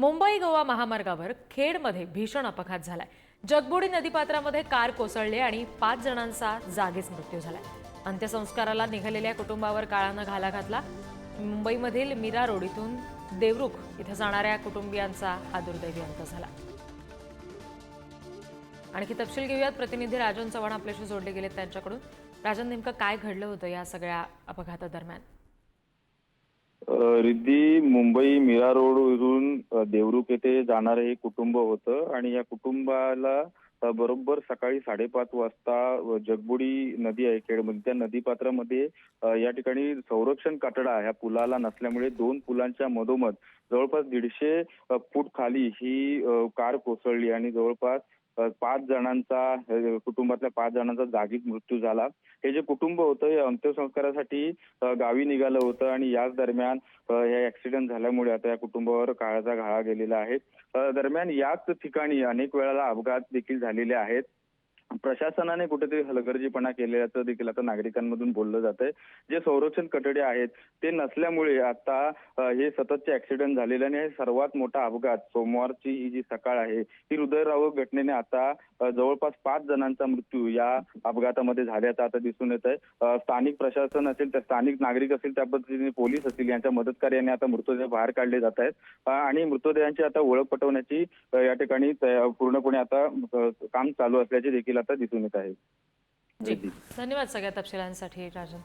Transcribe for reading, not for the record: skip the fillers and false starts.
मुंबई गोवा महामार्गावर खेडमध्ये भीषण अपघात झालाय। जगबुडी नदीपात्रामध्ये कार कोसळली आणि 5 जणांचा जागीच मृत्यू झालाय। अंत्यसंस्काराला निघालेल्या कुटुंबावर काळानं घाला घातला। मुंबईमधील मीरा रोड इथून देवरुख इथं जाणाऱ्या कुटुंबियांचा हा दुर्दैवी अंत झाला। आणखी तपशील घेऊयात, प्रतिनिधी राजन चव्हाण आपल्याशी जोडले गेलेत त्यांच्याकडून। राजन, नेमकं काय घडलं होतं या सगळ्या अपघातादरम्यान? रिद्धी, मुंबई मीरा रोडवरून देवरुख येथे जाणारे हे कुटुंब होतं आणि या कुटुंबाला बरोबर सकाळी 5:30 वाजता जगबुडी नदी आहे खेडमध्ये, त्या नदीपात्रामध्ये या ठिकाणी संरक्षण कठडा ह्या पुलाला नसल्यामुळे 2 पुलांच्या मधोमध जवळपास 150 फूट खाली ही कार कोसळली आणि जवळपास 5 जणांचा कुटुंबातल्या 5 जणांचा जागीच मृत्यू झाला। हे जे कुटुंब होतं हे अंत्यसंस्कारासाठी गावी निघालं होतं आणि याच दरम्यान हे ऍक्सिडेंट झाल्यामुळे आता या कुटुंबावर काळाचा घाला गेलेला आहे। दरम्यान याच ठिकाणी अनेक वेळा अपघात देखील झालेले आहेत। प्रशासनाने कुठेतरी हलगर्जीपणा केल्याचं देखील आता नागरिकांमधून बोललं जातंय। जे संरक्षण कठडे आहेत ते नसल्यामुळे आता हे सततचे ऍक्सिडेंट झालेले आणि हे सर्वात मोठा अपघात सोमवारची ही जी सकाळ आहे ही हृदयरावक घटनेने आता जवळपास 5 जणांचा मृत्यू या अपघातामध्ये झाल्याचं आता दिसून येत आहे। स्थानिक प्रशासन असेल, तर स्थानिक नागरिक असेल, त्या पद्धतीने पोलीस असतील, यांच्या मदतकार्याने आता मृतदेह बाहेर काढले जात आहेत आणि मृतदेहांची आता ओळख पटवण्याची या ठिकाणी पूर्णपणे आता काम चालू असल्याचे देखील आता दिसून येत आहे। जी, धन्यवाद सगळ्या तपशिलांसाठी राजन।